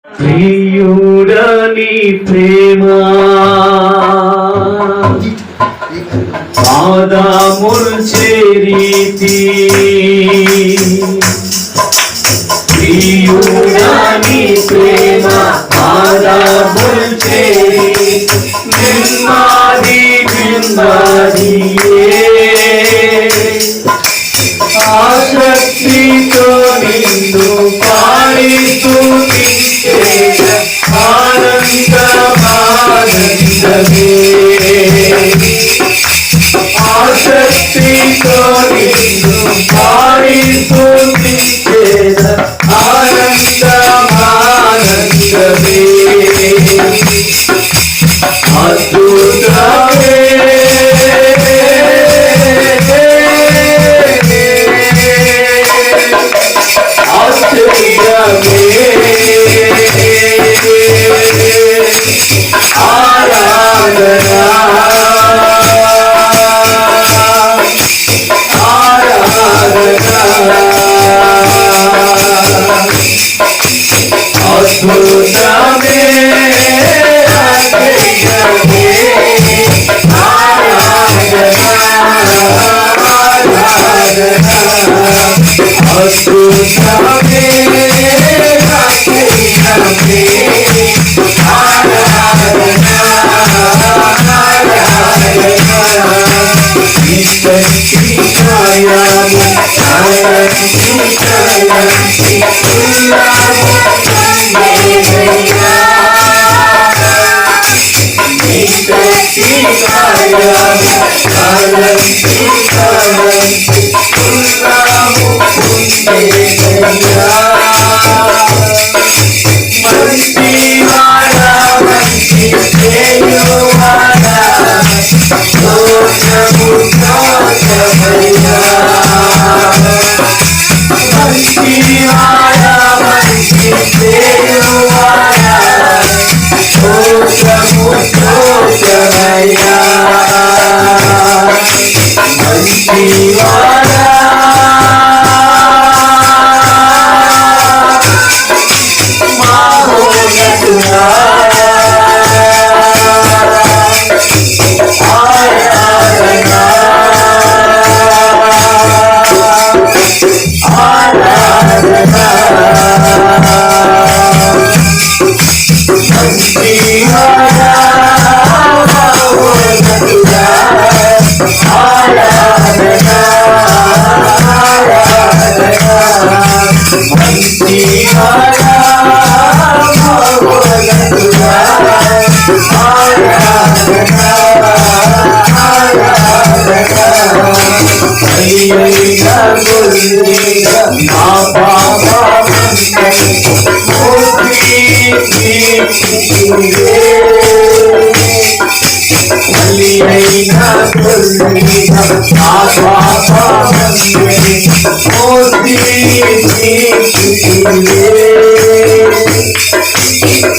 ప్రియుడని ప్రేమ ఆదాముల్ చేరీతి ప్రియుడని ప్రేమ ఆదాముల్ చేరి నిమ్మాది ఆసక్తితో నిన్ను పాడిస్తూ ఆనందమానందమే ఆసక్తితో నిన్ను పాడిస్తూ ఆనందమానందమే అద్భుతమే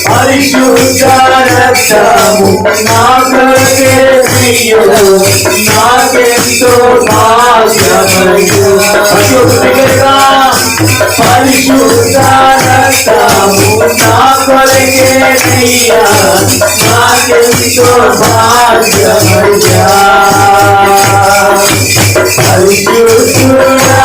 పరిశుద్ధ రక్తము నాకే ప్రియుడు నాకెంతో భాగ్యమయ్యు పరిశుద్ధ రక్తము నా కొరకే ప్రియా నాకెంతో భాగ్యమయ్యా పరిశుద్ధుడా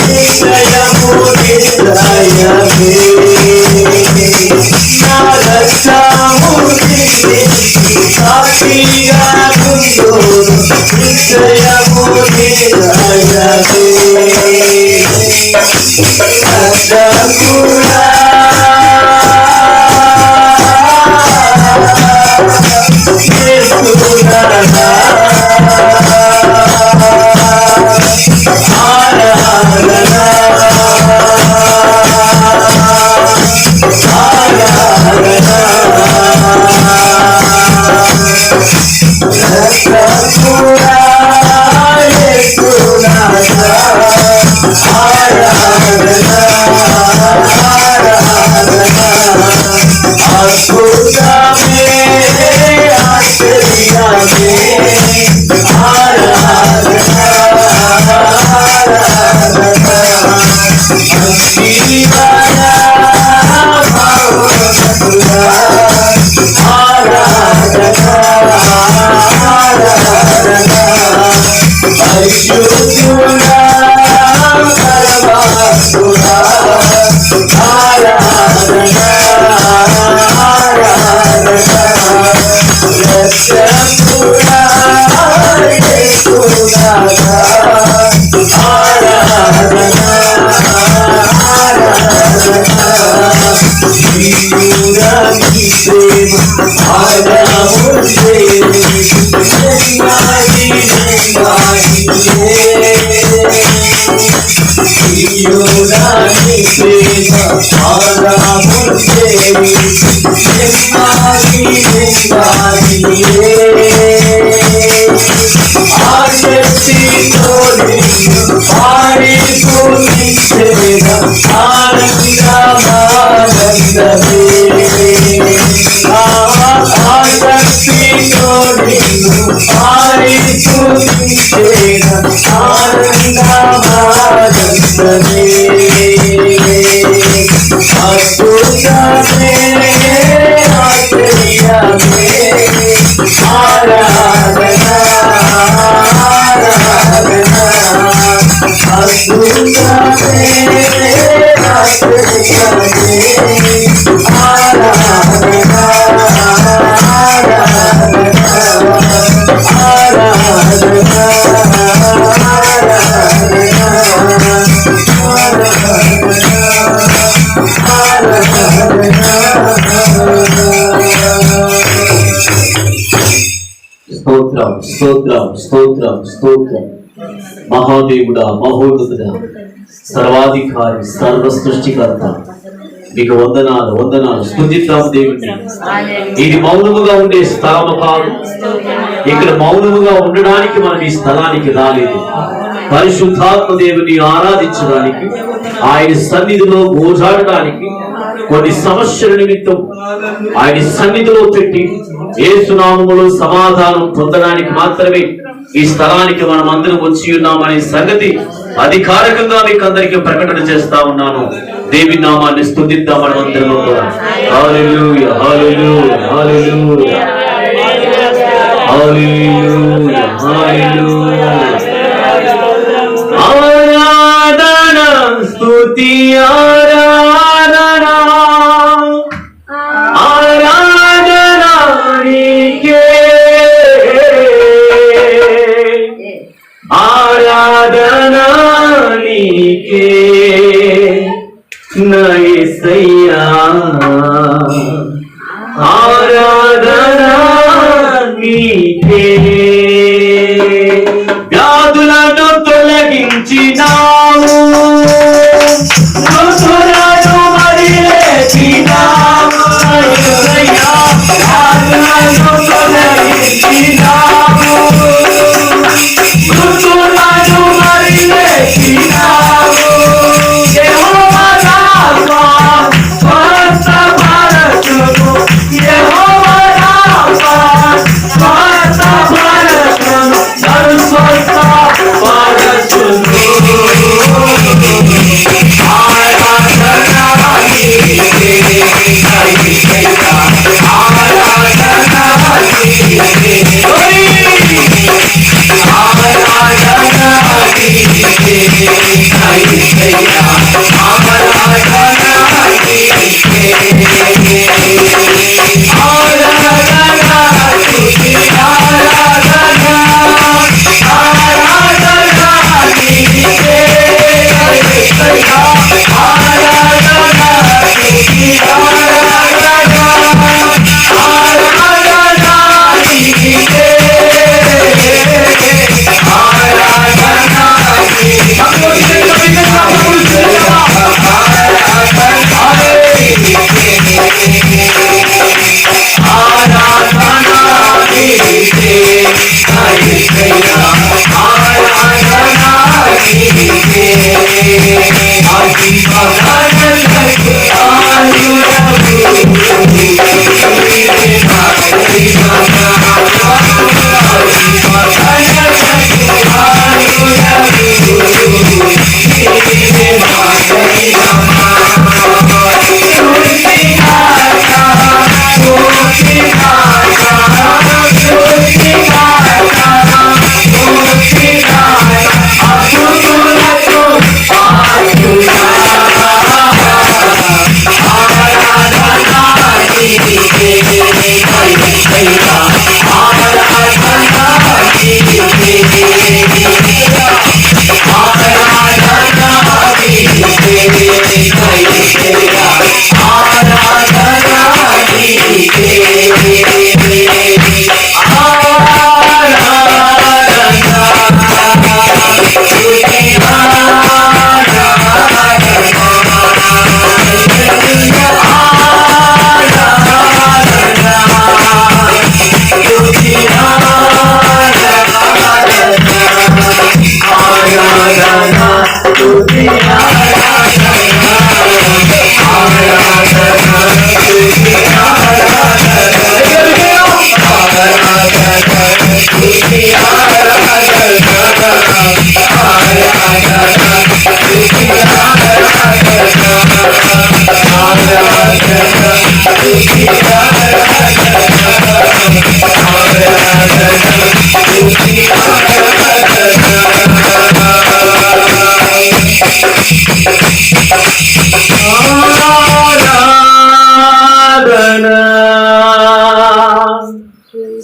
నిశ్చయము నిశ్చయమే నా రక్షము సాక్షిగా నుండును నిశ్చయము నిశ్చయమే రక్షకుడా స్తోత్రం స్తోత్రం స్తోత్రం స్తోత్రం. మహాదేవుడా, మహోన్నతుడా, సర్వాధికారి, సర్వ సృష్టికర్త, నీకు వందనాలు వందనాలు. స్తుతిద్దాం దేవుడిని. ఇది మౌనముగా ఉండే స్థలము కాదు. ఇక్కడ మౌనముగా ఉండడానికి మనం ఈ స్థలానికి రాలేదు. పరిశుద్ధాత్మ దేవుని ఆరాధించడానికి, ఆయన సన్నిధిలో గోజాడడానికి, కొన్ని సమస్యల నిమిత్తం ఆయన సన్నిధిలో పెట్టి యేసునామములో సమాధానం పొందడానికి మాత్రమే ఈ స్థలానికి మనం అందరం వచ్చి ఉన్నామనే సంగతి అధికారికంగా మీకు అందరికీ ప్రకటన చేస్తా ఉన్నాను. దేవి నామాన్ని స్తుతిద్దాం మనం అందరం కూడా. హల్లెలూయా హల్లెలూయా హల్లెలూయా హల్లెలూయా హల్లెలూయా. ఆరాధన స్తుతి ఆరాధన ఆరాధన నీకే, ఆరాధన నీకే నా యేసయ్యా, ఆరాధన నీకే. వ్యాధులను తొలగించినావు, మృతులను మరి లేపినావు, యేసయ్యా, వ్యాధులను తొలగించినావు, మృతులను మరి లేపినావు, యెహోవా రాఫా స్వస్థపరచు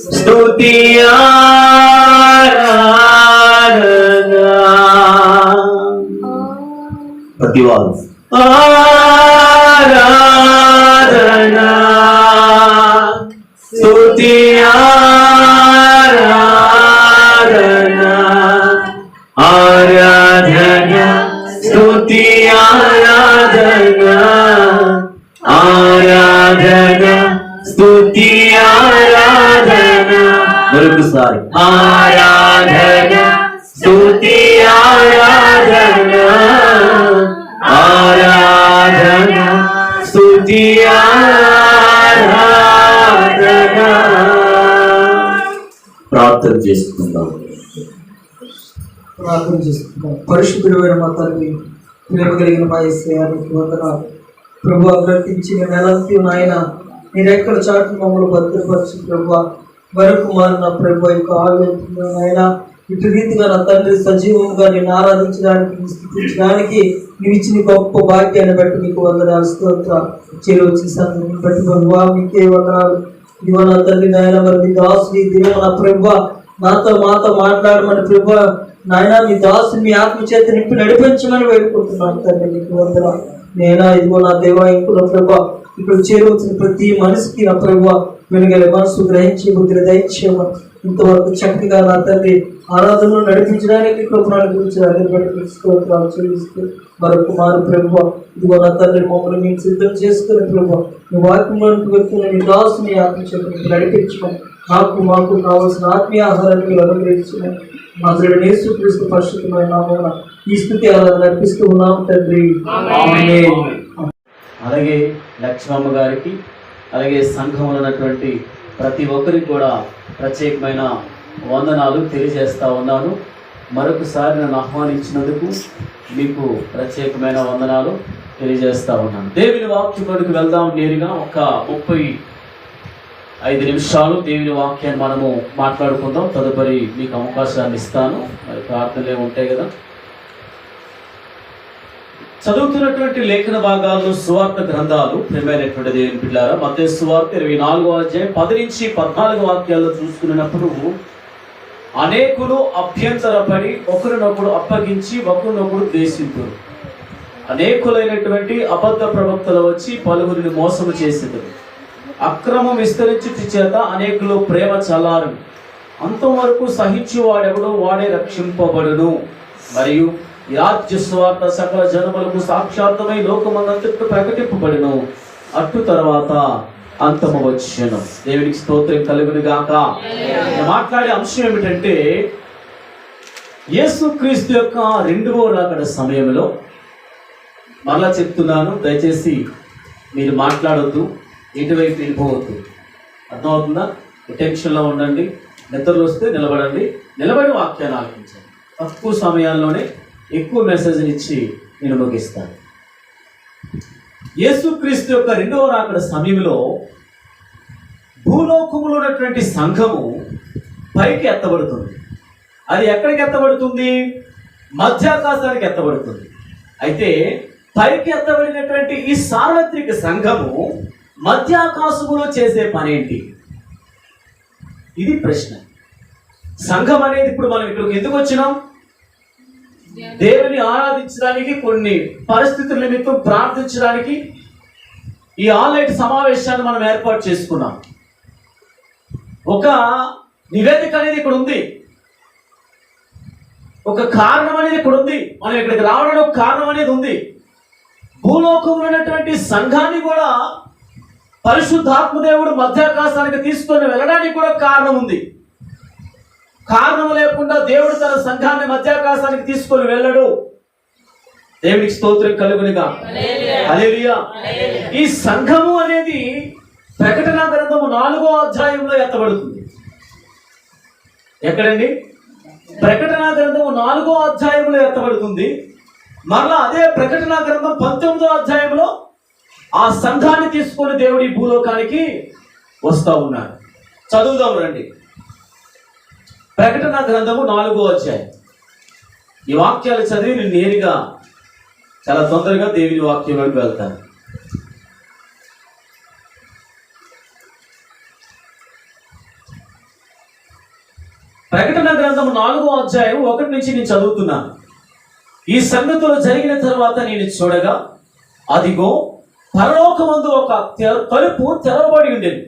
స్తుతి ఆరాధన ప్రతివారు ఆరాధన స్తుతి ఆరాధన ఆరాధన స్తుతి ఆరాధన ఆరాధన స్తుతి ఆరాధన మరొకసారి ఆరాధన స్తుతి ఆరాధన ఆరాధన స్తుతి ఆరాధన. ప్రార్థన చేసుకుందాం. పరిశుద్ధుడైన మా తండ్రి, ప్రేమ కలిగిన మా యేసయ్యానికి వందనాలు. ప్రభు అభ్యర్థించిన నెలంతి నాయన నీ రెక్కల చాటు మమ్మల్ని భద్రపరచు ప్రభు. వరకు మారిన ప్రభు యొక్క ఆలోచన ఆయన ఇటు రీతిగా నా తండ్రి సజీవంగా నేను ఆరాధించడానికి స్థితించడానికి నీవు ఇచ్చిన గొప్ప భాగ్యాన్ని బట్టి నీకు వందనాలు స్తోత్రాలు. చేరొచ్చిన సంగతిని బట్టి ప్రభు మీకే వందనాలు. ఇదిగో నా తండ్రి నాయన మరి మీ దాసుని దినం నా ప్రభు మాతో మాట్లాడమని ప్రభు నాయన మీ దాసుని మీ ఆత్మ చేత నింపి నడిపించమని వేడుకుంటున్నాను తండ్రి. నీకు వందనాలు. నేనా ఇదిగో నా దేవా ఇంకుల ప్రభు ఇక్కడ చేరవచ్చిన ప్రతి మనిషికి నా ప్రభు వెనుగల మనసు గ్రహించి బుద్ధిని దయచేయమని ఇంతవరకు చక్కగా నా తండ్రి ఆరాధనలు నడిపించడానికి కృపణాల గురించి స్తోత్రాలు చెల్లిస్తూ మరొక మారు ప్రభు ఇదిగో నా తండ్రి మమ్మల్ని మేము సిద్ధం చేసుకుని ప్రభు నీ వాక్యంలోనికి వెళ్తున్న నీ దాసుని ఆత్మ చేత నడిపించమని మాకు కావాల్సిన ఆత్మీయ ఆహారాన్ని మీరు అనుగ్రహించమని మా దేవుడు యేసుక్రీస్తు పరిశుద్ధమైన నామమున ఈ స్తుతి ఆరాధన అర్పిస్తూ ఉన్నాం తండ్రి. ఆమేన్. అలాగే లక్ష్మమ్మ గారికి అలాగే సంఘంలో ఉన్నటువంటి ప్రతి ఒక్కరికి కూడా ప్రత్యేకమైన వందనాలు తెలియజేస్తూ ఉన్నాను. మరొకసారి నన్ను ఆహ్వానించినందుకు మీకు ప్రత్యేకమైన వందనాలు తెలియజేస్తూ ఉన్నాను. దేవుని వాక్యంలోకి వెళ్దాం. నేరుగా ఒక 35 నిమిషాలు దేవుని వాక్యాన్ని మనము మాట్లాడుకుందాం. తదుపరి మీకు అవకాశాన్ని ఇస్తాను. మరి ప్రార్థనలే ఉంటాయి కదా. చదువుతున్నటువంటి లేఖన భాగాల్లో సువార్త గ్రంథాలు ప్రియమైనటువంటి దేవుని బిడ్డలారా, మత్తయి సువార్త 24వ అధ్యాయం 10 నుంచి 14 వాక్యాల్లో చూసుకున్నప్పుడు అనేకులు అభ్యంతరపడి ఒకరినొకరు అప్పగించి ఒకరినొకరు ద్వేషింతురు. అనేకులైనటువంటి అబద్ధ ప్రవక్తలు వచ్చి పలువురిని మోసము చేసేది. అక్రమం విస్తరించుట చేత అనేకులు ప్రేమ చల్లారు. అంతవరకు సహించువాడెవడో వాడే రక్షింపబడును. మరియు ఈ రాజ్య సువార్త సకల జనములకు సాక్షాత్తమై లోకమందంతటా ప్రకటింపబడును. అటు తర్వాత అంతము వచ్చెను. దేవునికి స్తోత్రం కలుగును గాక. మాట్లాడే అంశం ఏమిటంటే, యేసుక్రీస్తు యొక్క రెండవ రాకడ సమయంలో, మరలా చెప్తున్నాను, దయచేసి మీరు మాట్లాడొద్దు, ఎటువైపు వెళ్ళిపోవద్దు. అర్థమవుతుందా? టెన్షన్లో ఉండండి, నిద్రలు వస్తే నిలబడండి, నిలబడి వాక్యాన్ని ఆలకించండి. తక్కువ సమయాల్లోనే ఎక్కువ మెసేజ్ని ఇచ్చి నేను ముగిస్తాను. యేసుక్రీస్తు యొక్క రెండవ రాకడ సమయంలో భూలోకములో ఉన్నటువంటి సంఘము పైకి ఎత్తబడుతుంది. అది ఎక్కడికి ఎత్తబడుతుంది? మధ్యాకాశానికి ఎత్తబడుతుంది. అయితే పైకి ఎత్తబడినటువంటి ఈ సార్వత్రిక సంఘము మధ్యాకాశములో చేసే పనేంటి? ఇది ప్రశ్న. సంఘం అనేది ఇప్పుడు మనం ఇక్కడికి ఎందుకు వచ్చినాం? దేవుని ఆరాధించడానికి, కొన్ని పరిస్థితుల నిమిత్తం ప్రార్థించడానికి ఈ ఆన్లైన్ సమావేశాన్ని మనం ఏర్పాటు చేసుకున్నాం. ఒక నివేదిక అనేది ఇక్కడ ఉంది, ఒక కారణం అనేది ఇక్కడ ఉంది. మనం ఇక్కడికి రావడానికి ఒక కారణం అనేది ఉంది. భూలోకంలో ఉన్నటువంటి సంఘాన్ని కూడా పరిశుద్ధాత్మ దేవుడు మధ్యాకాశానికి తీసుకొని వెళ్ళడానికి కూడా కారణం ఉంది. కారణం లేకుండా దేవుడు తన సంఘాన్ని మధ్యాకాశానికి తీసుకొని వెళ్ళడు. దేవునికి స్తోత్రం కలుగునిగా. హల్లెలూయా. ఈ సంఘము అనేది ప్రకటన గ్రంథము 4వ అధ్యాయంలో ఎత్తబడుతుంది. ఎక్కడండి? ప్రకటన గ్రంథము 4వ అధ్యాయంలో ఎత్తబడుతుంది. మరలా అదే ప్రకటన గ్రంథం 19వ అధ్యాయంలో ఆ సంఘాన్ని తీసుకొని దేవుడి భూలోకానికి వస్తూ ఉన్నాడు. చదువుదాం రండి. ప్రకటన గ్రంథము 4వ అధ్యాయం. ఈ వాక్యాలు చదివి నేను నేరుగా చాలా తొందరగా దేవుని వాక్యంలోకి వెళ్తాను. ప్రకటన గ్రంథము 4వ అధ్యాయం 1 నుంచి నేను చదువుతున్నాను. ఈ సంగతులు జరిగిన తర్వాత నేను చూడగా, అదిగో పరలోకమందు ఒక తలుపు తెరవబడి ఉండేది.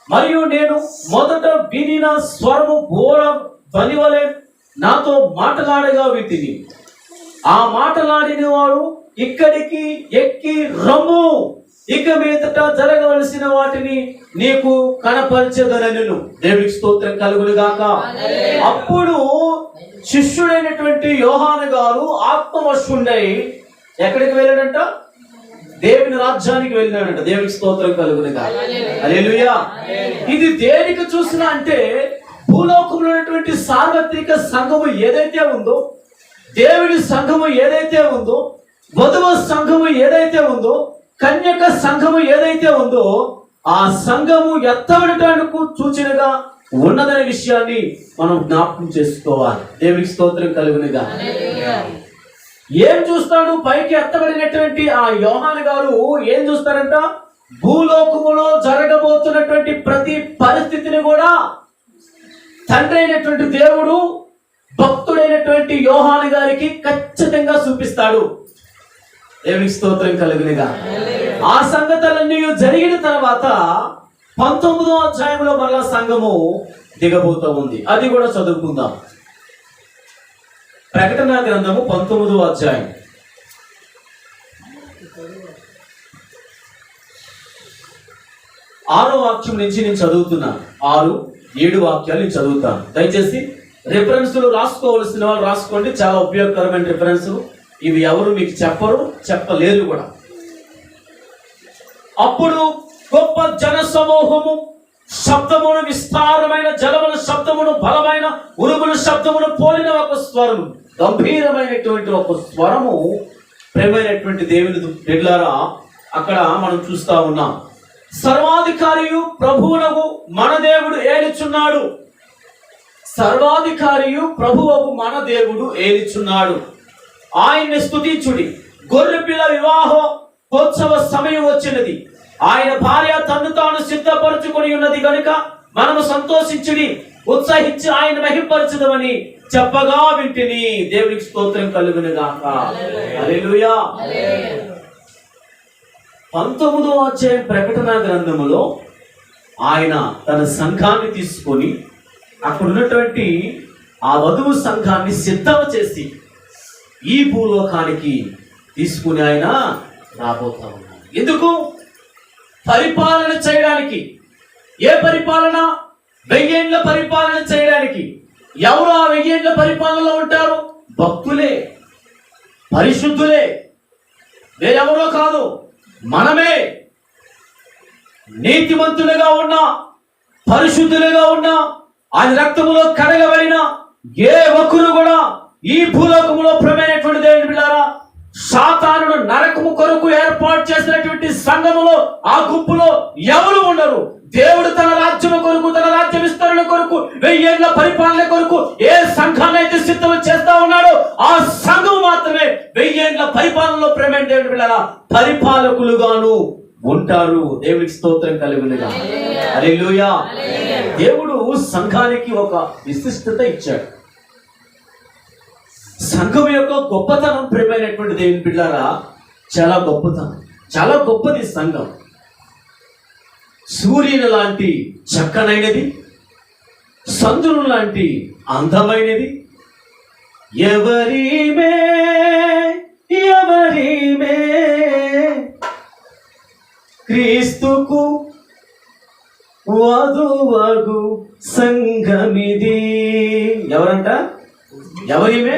మరియు నేను మొదట వినిన స్వరము ఘోర ధ్వని వలె నాతో మాటలాడగా వింటిని. ఆ మాటలాడిన వాడు, ఇక్కడికి ఎక్కి రమ్ము, ఇక మీదట జరగవలసిన వాటిని నీకు కనపరచెదనెను. దేవునికి స్తోత్రం కలుగును గాక. అప్పుడు శిష్యుడైనటువంటి యోహాను గారు ఆత్మవశుండై ఎక్కడికి వెళ్ళాడంట? దేవుని రాజ్యానికి వెళ్ళినాడంట. దేవునికి స్తోత్రం కలుగును గాక. హల్లెలూయా. ఇది దేనికి చూసినా అంటే, భూలోకంలో ఉన్నటువంటి సార్వత్రిక సంఘము ఏదైతే ఉందో, దేవుని సంఘము ఏదైతే ఉందో, వధువు సంఘము ఏదైతే ఉందో, కన్యక సంఘము ఏదైతే ఉందో, ఆ సంఘము ఎత్తబడటానికి సూచనగా ఉన్నదనే విషయాన్ని మనం జ్ఞాపకం చేసుకోవాలి. దేవునికి స్తోత్రం కలుగునుగా. ఏం చూస్తాడు? పైకి ఎత్తబడినటువంటి ఆ యోహాను గారు ఏం చూస్తారంట? భూలోకములో జరగబోతున్నటువంటి ప్రతి పరిస్థితిని కూడా తండ్రి అయినటువంటి దేవుడు భక్తుడైనటువంటి యోహాను గారికి ఖచ్చితంగా చూపిస్తాడు. దేవునికి స్తోత్రం కలుగునుగా. ఆ సంగతులన్నీ జరిగిన తర్వాత 19వ అధ్యాయంలో మరలా సంఘము దిగబోతూ ఉంది. అది కూడా చదువుకుందాం. ప్రకటన గ్రంథము 19వ అధ్యాయం. ఆరో వాక్యం నుంచి నేను చదువుతున్నాను. 6, 7 వాక్యాలు నేను చదువుతాను. దయచేసి రిఫరెన్స్లు రాసుకోవలసిన వాళ్ళు రాసుకోండి. చాలా ఉపయోగకరమైన రిఫరెన్స్లు ఇవి. ఎవరు మీకు చెప్పరు, చెప్పలేరు కూడా. అప్పుడు గొప్ప జన సమూహము శబ్దమును, విస్తారమైన జలముల శబ్దమును, బలమైన ఉరుముల శబ్దమును పోలిన ఒక స్వరము, గంభీరమైనటువంటి ఒక స్వరము, ప్రేమైనటువంటి దేవుని బిడ్డలారా అక్కడ మనం చూస్తా ఉన్నాం. సర్వాధికారియు ప్రభువునకు మన దేవుడు ఏలుచున్నాడు. సర్వాధికారియు ప్రభువుకు మన దేవుడు ఏలుచున్నాడు. ఆయన్ని స్తుతించుడి, గొర్రెపిల్ల వివాహోత్సవ సమయం వచ్చినది. ఆయన భార్య తన్ను తాను సిద్ధపరచుకొని ఉన్నది కనుక మనము సంతోషించుడి, ఉత్సహించి ఆయన మహింపరచుదమని చెప్పగా వింటిని. దేవునికి స్తోత్రం కలుగును గాక. హల్లెలూయా. 19వ అధ్యాయం ప్రకటన గ్రంథములో ఆయన తన సంఘాన్ని తీసుకొని అక్కడ ఉన్నటువంటి ఆ వధువు సంఘాన్ని సిద్ధం చేసి ఈ భూలోకానికి తీసుకుని ఆయన రాబోతా ఉన్నాడు. ఎందుకు? పరిపాలన చేయడానికి. ఏ పరిపాలన? 1000 ఏళ్ల పరిపాలన చేయడానికి. ఎవరు ఆ 1000 ఏళ్ల పరిపాలనలో ఉంటారు? భక్తులే, పరిశుద్ధులే, వేరెవరో కాదు, మనమే. నీతిమంతులుగా ఉన్నా, పరిశుద్ధులుగా ఉన్నా, ఆయన రక్తములో కడగబడిన ఏ ఒక్కరు కూడా ఈ భూలోకములో ప్రమేయటువంటి దేవుని బిడ్డలారా, సాతానుడు నరకము కొరకు ఏర్పాటు చేసినటువంటి సంఘములో ఆ గుంపులో ఎవరు ఉండరు. దేవుడు తన రాజ్యము కొరకు, తన రాజ్య విస్తరణ కొరకు, 1000 ఏళ్ల పరిపాలన కొరకు ఏ సంఘాన్ని అయితే సిద్ధం చేస్తా ఉన్నాడో ఆ సంఘం మాత్రమే 1000 ఏళ్ల పరిపాలనలో ప్రేమ దేవుని బిడ్డలారా పరిపాలకులుగాను ఉంటారు. దేవునికి స్తోత్రం కలుగునుగా. హల్లెలూయా. దేవుడు సంఘానికి ఒక విశిష్టత ఇచ్చాడు. సంఘం యొక్క గొప్పతనం ప్రేమైనటువంటి దేవుని బిడ్డలారా చాలా గొప్పతనం, చాలా గొప్పది సంఘం. సూర్యుని లాంటి చక్కనైనది, చంద్రుని లాంటి అందమైనది. ఎవరిమే ఎవరిమే క్రీస్తుకు వధువగు సంఘమిది. ఎవరంట? ఎవరిమే?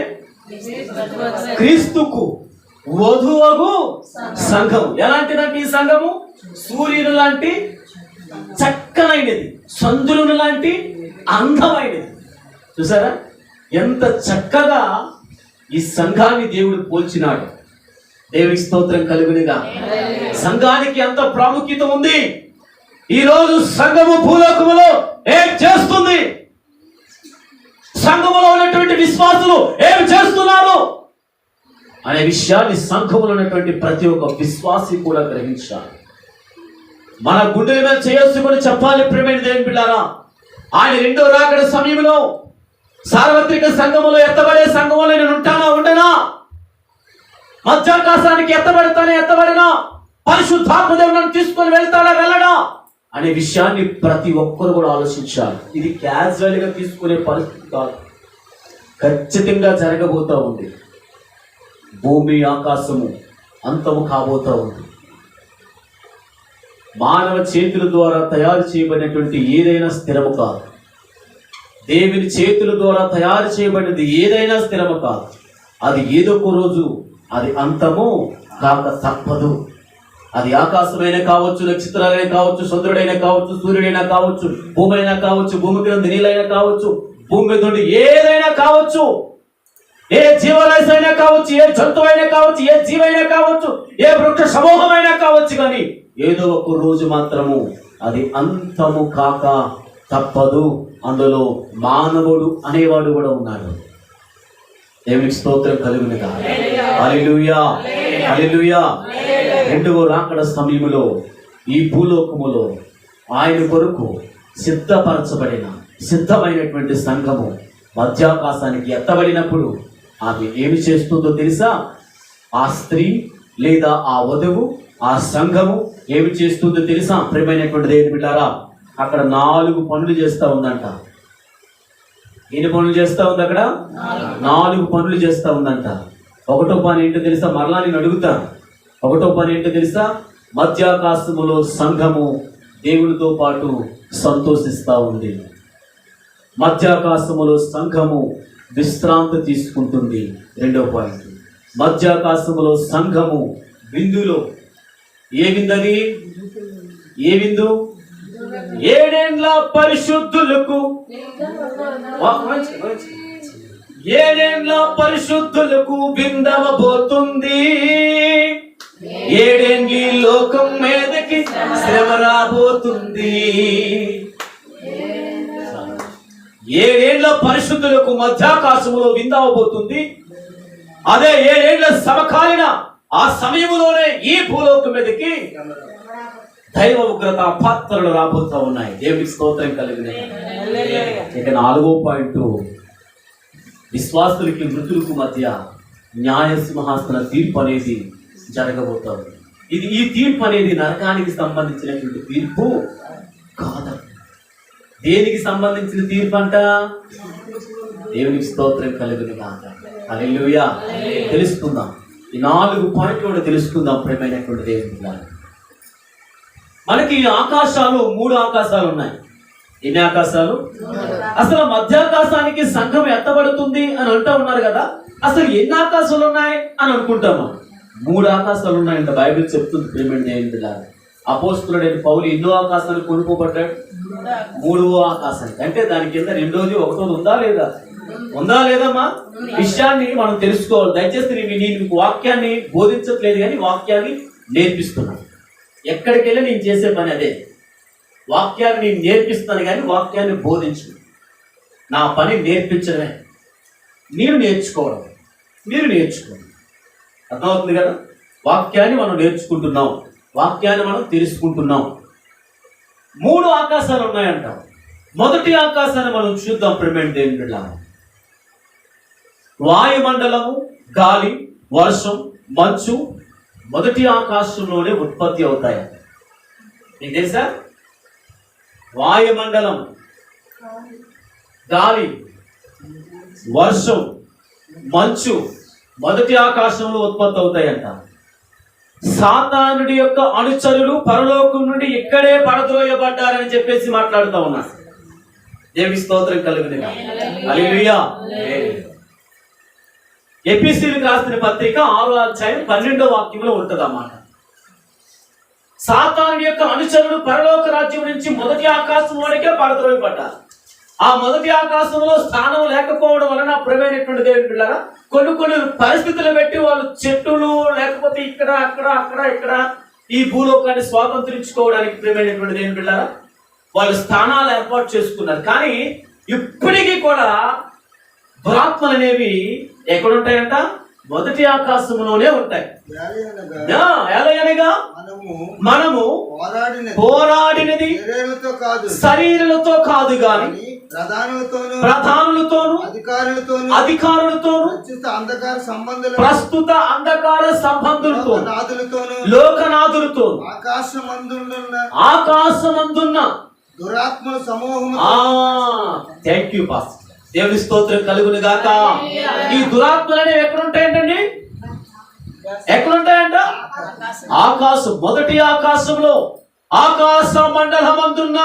క్రీస్తుకు వధువగు సంఘం. ఎలాంటిదంటే ఈ సంఘము సూర్యుని లాంటి చక్కనైనది, చంద్రుని లాంటి అందమైనది. చూసారా ఎంత చక్కగా ఈ సంఘాన్ని దేవుడు పోల్చినాడు. దేవునికి స్తోత్రం కలుగునిగా. సంఘానికి ఎంత ప్రాముఖ్యత ఉంది. ఈ రోజు సంఘము భూలోకములో ఏం చేస్తుంది? సంఘములో ఉన్నటువంటి విశ్వాసులు ఏం చేస్తున్నారు అనే విషయాన్ని సంఘములో ఉన్నటువంటి ప్రతి ఒక్క విశ్వాసి కూడా గ్రహించాలి. మన గుండెల మీద చేసుకొని చెప్పాలి ప్రేమైన దేవుని బిడ్డలారా, ఆయన రెండో రాకడ సమయంలో సార్వత్రిక సంఘములో ఎత్తబడే సంఘములో నేను ఉంటానా ఉండనా? మధ్యాకాశానికి ఎత్తబడినా పరిశుద్ధాత్మ దేవుడు నన్ను తీసుకొని వెళ్తాడా వెళ్ళడా అనే విషయాన్ని ప్రతి ఒక్కరు కూడా ఆలోచించాలి. ఇది క్యాజువల్ గా తీసుకునే పరిస్థితి కాదు, ఖచ్చితంగా జరగబోతా ఉంది. భూమి ఆకాశము అంతము కాబోతా ఉంది. మానవ చేతుల ద్వారా తయారు చేయబడినటువంటి ఏదైనా స్థిరము కాదు. దేవుని చేతుల ద్వారా తయారు చేయబడినది ఏదైనా స్థిరము కాదు. అది ఏదో ఒక రోజు అది అంతము కాక తప్పదు. అది ఆకాశమైనా కావచ్చు, నక్షత్రాలైనా కావచ్చు, చంద్రుడైనా కావచ్చు, సూర్యుడైనా కావచ్చు, భూమి అయినా కావచ్చు, భూమి క్రింద నీళ్ళైనా కావచ్చు, భూమి మీద నుండి ఏదైనా కావచ్చు, ఏ జీవరాశి అయినా కావచ్చు, ఏ జంతువు అయినా కావచ్చు, ఏ జీవైనా కావచ్చు, ఏ వృక్ష సమూహమైనా కావచ్చు, కానీ ఏదో ఒక రోజు మాత్రము అది అంతము కాక తప్పదు. అందులో మానవుడు అనేవాడు కూడా ఉన్నాడు. దేవునికి స్తోత్రం కలుగునుగా. హల్లెలూయా, హల్లెలూయా. రెండవ రాకడ సమయంలో ఈ భూలోకములో ఆయన కొరకు సిద్ధమైనటువంటి సంఘము మధ్యాకాశానికి ఎత్తబడినప్పుడు ఆమె ఏమి చేస్తుందో తెలుసా? ఆ స్త్రీ లేదా ఆ వధువు, ఆ సంఘము ఏమి చేస్తుందో తెలుసా? ప్రియమైనటువంటి దేవుని బిడ్డలారా, అక్కడ 4 పనులు చేస్తూ ఉందంట. ఎన్ని పనులు చేస్తూ ఉంది? అక్కడ 4 పనులు చేస్తూ ఉందంట. ఒకటో పని ఏంటో తెలుసా? మరలా నేను అడుగుతాను. ఒకటో పని ఏంటో తెలుసా? మధ్యాకాశములో సంఘము దేవునితో పాటు సంతోషిస్తూ ఉంది. మధ్యాకాశములో సంఘము విశ్రాంతి తీసుకుంటుంది. రెండో పాయింట్, మధ్యాకాశములో సంఘము విందులో. ఏ విందని? ఏ విందు? 7 ఏండ్ల పరిశుద్ధులకు 7 ఏండ్ల పరిశుద్ధులకు విందవబోతుంది. 7 ఏండ్ల లోకం మీదకి శ్రమ రాబోతుంది. 7 ఏండ్ల పరిశుద్ధులకు మధ్యాకాశములో విందవబోతుంది. అదే 7 ఏండ్ల సమకాలీన ఆ సమయంలోనే ఈ భూలోకం మీదకి దైవ ఉగ్రత పాత్రలు రాబోతూ ఉన్నాయి. దేవునికి స్తోత్రం కలిగిన. ఇక 4వ పాయింట్, విశ్వాసులకి మృతులకు మధ్య న్యాయ సింహాసన తీర్పు అనేది జరగబోతుంది. ఈ తీర్పు అనేది నరకానికి సంబంధించినటువంటి తీర్పు కాదు. దేనికి సంబంధించిన తీర్పు అంట? దేవునికి స్తోత్రం కలుగును గాక. హల్లెలూయా. తెలుసుకుందాం. ఈ 4 పాయింట్లు కూడా తెలుసుకుందాం ప్రియమైనటువంటి దేవుని పిల్లలు. మనకి ఆకాశాలు 3 ఆకాశాలు ఉన్నాయి. ఎన్ని ఆకాశాలు? అసలు మధ్యాకాశానికి సంఘం ఎత్తబడుతుంది అని అంటూ ఉన్నారు కదా. అసలు ఎన్ని ఆకాశాలు ఉన్నాయి అని అనుకుంటాము. 3 ఆకాశాలు ఉన్నాయంట బైబిల్ చెప్తుంది ప్రియమైన దేవుని పిల్లలు. అపోస్తలుడైన పౌలు ఎన్నో ఆకాశానికి కొనుక్కోబడ్డాడు? 3వ ఆకాశానికి. అంటే దాని కింద 2వది 1వది ఉందా లేదా? ఉందా లేదమ్మా? విషయాన్ని మనం తెలుసుకోవాలి. దయచేసి నేను వాక్యాన్ని బోధించట్లేదు కానీ వాక్యాన్ని నేర్పిస్తున్నాను. ఎక్కడికి వెళ్ళి నేను చేసే పని అదే. వాక్యాన్ని నేను నేర్పిస్తాను కానీ వాక్యాన్ని బోధించు. నా పని నేర్పించడమే, నేను నేర్చుకోవడం, మీరు నేర్చుకోండి. అర్థమవుతుంది కదా? వాక్యాన్ని మనం నేర్చుకుంటున్నాం, వాక్యాన్ని మనం తెలుసుకుంటున్నాం. 3 ఆకాశాలు ఉన్నాయంట. మొదటి ఆకాశాన్ని మనం చూద్దాం ప్రియమైన దేవుని బిడ్డలారా. వాయుమండలము, గాలి, వర్షం, మంచు మొదటి ఆకాశంలోనే ఉత్పత్తి అవుతాయి. మీకు తెలుసా? వాయుమండలం, గాలి, వర్షం, మంచు మొదటి ఆకాశంలో ఉత్పత్తి అవుతాయంట. సాతానుడి యొక్క అనుచరులు పరలోకం నుండి ఇక్కడే పడద్రోయబడ్డారని చెప్పేసి మాట్లాడుతూ ఉన్నారు. దేవుని స్తోత్రం కలుగును గాక. హల్లెలూయా. ఎఫెసీయులకు రాసిన పత్రిక 6వ అధ్యాయం 12వ వాక్యంలో ఉంటుంది అన్నమాట. సాతానుడి యొక్క అనుచరులు పరలోక రాజ్యం నుంచి మొదటి ఆకాశం వరకే పడద్రోయబడ్డారు. ఆ మొదటి ఆకాశంలో స్థానం లేకపోవడం వలన ప్రియమైనటువంటి దేవుని పిల్లరా, కొన్ని పరిస్థితులు పెట్టి వాళ్ళు చెట్టులు లేకపోతే ఇక్కడ అక్కడ అక్కడ ఇక్కడ ఈ భూలోకాన్ని స్వాతంత్రించుకోవడానికి ప్రియమైనటువంటి దేవుని పిల్లరా వాళ్ళు స్థానాలు ఏర్పాటు చేసుకున్నారు. కానీ ఇప్పటికీ కూడా దురాత్మలు అనేవి ఎక్కడుంటాయంట? మొదటి ఆకాశంలోనే ఉంటాయి. ఎలాగనగా మనము పోరాడినది శరీరులతో కాదు గాని ప్రధానులతోను అధికారులతోను ప్రస్తుత అంధకార సంబంధులతోను లోకనాథులతోను ఆకాశమందున్న దురాత్మల సమూహం. Thank you pastor. దేవుని స్తోత్రం కలుగును గాక. ఈ దురాత్మలు అనేవి ఎక్కడుంటాయంటండి? ఎక్కడుంటాయంట? ఆకాశం, మొదటి ఆకాశంలో ఆకాశ మండలమందున్న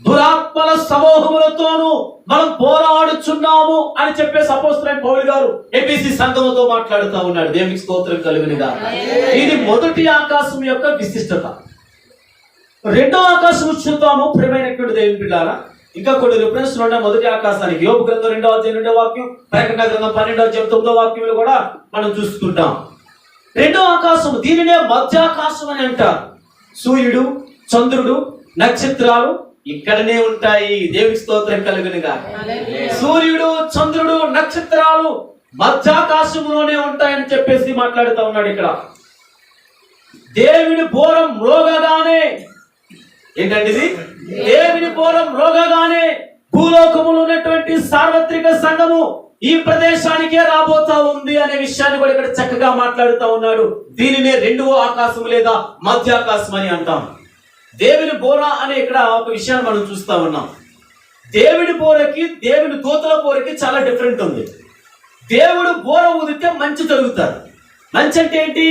దురాత్మల సమూహములతోనూ మనం పోరాడుచున్నాము అని చెప్పేసి అపోస్తలుడైన పౌలు గారు ఎఫెసీ సంఘముతో మాట్లాడుతూ ఉన్నాడు. దేవునికి స్తోత్రం కలుగును గాక. ఇది మొదటి ఆకాశం యొక్క విశిష్టత. 2వ ఆకాశం చూద్దాము ప్రియమైనటువంటి దేవుని బిడ్డలారా. ఇంకా కొన్ని రిఫరెన్స్లు ఉన్నాయి మొదటి ఆకాశానికి. యోబు గ్రంథం 2వ అధ్యాయం 2వ వాక్యం, ప్రకటన గ్రంథం 12వ అధ్యాయం 9వ వాక్యంలో కూడా మనం చూసుకుంటాం. 2వ ఆకాశం, దీనినే మధ్యాకాశం అని అంటారు. సూర్యుడు, చంద్రుడు, నక్షత్రాలు ఇక్కడనే ఉంటాయి. దేవుని స్తోత్రం కలుగును గాక. సూర్యుడు, చంద్రుడు, నక్షత్రాలు మధ్యాకాశంలోనే ఉంటాయని చెప్పేసి మాట్లాడుతూ ఉన్నాడు ఇక్కడ. దేవుని బోరం మ్రోగగానే, ఏంటంటే ఇది దేవుని బోరం మ్రోగగానే భూలోకములో ఉన్నటువంటి సార్వత్రిక సంఘము ఈ ప్రదేశానికే రాబోతా ఉంది అనే విషయాన్ని కూడా ఇక్కడ చక్కగా మాట్లాడుతూ ఉన్నాడు. దీనినే 2వ ఆకాశం లేదా మధ్యాకాశం అని అంటాం. దేవుని బోర అనే ఇక్కడ ఒక విషయాన్ని మనం చూస్తా ఉన్నాం. దేవుడి బోరకి దేవుని దూతల బోరకి చాలా డిఫరెంట్ ఉంది. దేవుడు బోర ఊదితే మంచి జరుగుతారు. మంచి అంటే ఏంటి?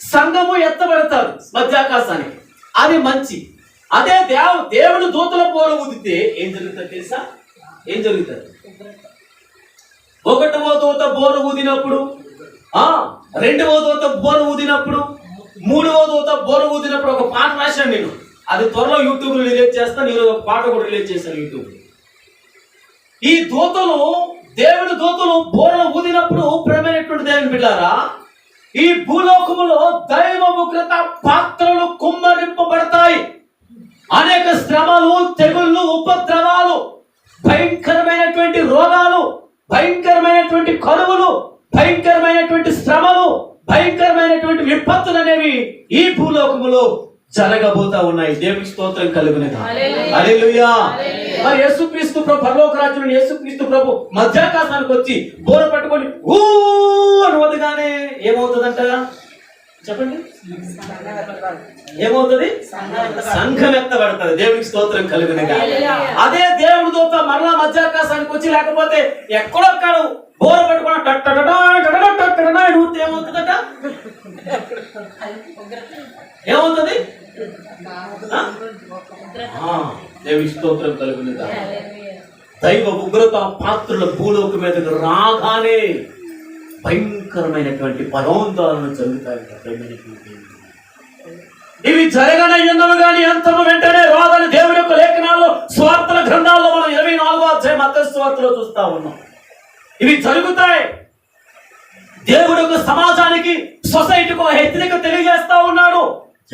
సంఘము ఎత్తబడతారు మధ్యాకాశానికి, అది మంచి. అదే దేవుడు దూతల బోర ఊదితే ఏం జరుగుతుంది తెలుసా? ఏం జరుగుతుంది? 1వ దూత బోర ఊదినప్పుడు, 2వ దూత బోర ఊదినప్పుడు, 3వ దూత బోర ఊదినప్పుడు ఒక పాట రాశాను నేను. అది త్వరలో యూట్యూబ్ లో రిలీజ్ చేస్తాను. నేను ఒక పాట కూడా రిలీజ్ చేశాను యూట్యూబ్. ఈ దూతలు, దేవుని దూతలు బోర ఊదినప్పుడు ప్రేమైనటువంటి దేవుని బిడ్డారా, ఈ భూలోకములో దైవ ఉగ్రత పాత్రలు కుమ్మరింపబడతాయి. అనేక శ్రమలు, తెగుళ్ళు, ఉపద్రవాలు, భయంకరమైనటువంటి రోగాలు, భయంకరమైనటువంటి కరువులు, భయంకరమైనటువంటి శ్రమలు, భయంకరమైనటువంటి విపత్తులు అనేవి ఈ భూలోకములో జరగబోతా ఉన్నాయి. దేవునికి స్తోత్రం కలుగునగా. హల్లెలూయా. మరి యేసుక్రీస్తు ప్రభు పరలోక రాజ్యంలో యేసుక్రీస్తు ప్రభు మధ్యాకాశానికి వచ్చి బోర పట్టుకొని ఊ అని వదగానే ఏమవుతుందంట చెప్పండి? ఏమవుతుంది? సంఘం ఎత్తబడుతుంది. దేవునికి స్తోత్రం కలుగునగా. అదే దేవుడి దూత మరలా మధ్యాకాశానికి వచ్చి లేకపోతే ఎక్కడొక్కడ బోర పట్టుకుని ఏమవుతుందట? ఏమవుతుంది? దేవునికి స్తోత్రం కలుగునగా. దైవ ఉగ్రత పాత్రుల భూలోకం మీదకు రాగానే భయంకరమైనటువంటి భయోందోళనలు జరుగుతాయి. ఇవి జరగనయ్యున్నవి కానీ అంతము వెంటనే రాదని దేవుని యొక్క లేఖనాల్లో స్వార్థల గ్రంథాల్లో మనం 24వ అధ్యాయం మత్తయి సువార్తలో చూస్తా ఉన్నాం. ఇవి జరుగుతాయి. దేవుడు ఒక సమాజానికి సొసైటీకి హెచ్చరిక తెలియజేస్తా ఉన్నాడు.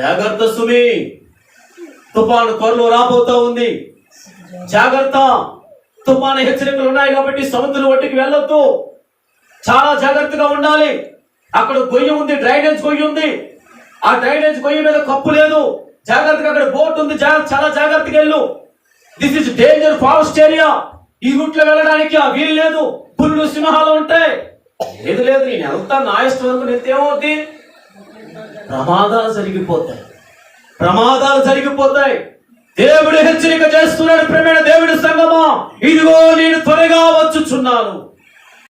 జాగ్రత్త సుమి, తుఫాను త్వరలో రాబోతా ఉంది. జాగ్రత్త, తుఫాను హెచ్చరికలు ఉన్నాయి కాబట్టి సముద్రం ఒడ్డుకి వెళ్ళొద్దు. చాలా జాగ్రత్తగా ఉండాలి. అక్కడ గొయ్యి ఉంది, డ్రైనేజ్ గొయ్యి ఉంది. ఆ డ్రైనేజ్ గొయ్యి మీద కప్పు లేదు. జాగ్రత్తగా అక్కడ బోట్ ఉంది, చాలా జాగ్రత్తగా వెళ్ళు. This is danger forest area. ఈ రూట్ లో వెళ్ళడానికి ఆ వీలు లేదు. పుల్లు సింహాలు ఉంటాయి. లేదు నేను వెళ్తాను, నా ఇష్టం వరకు నిత్యమవుద్ది. ప్రమాదాలు జరిగిపోతాయి. దేవుడు హెచ్చరిక చేస్తున్నాడు. ప్రేమైన దేవుడి సంగమా, ఇదిగో నేను త్వరగా వచ్చుచున్నాను.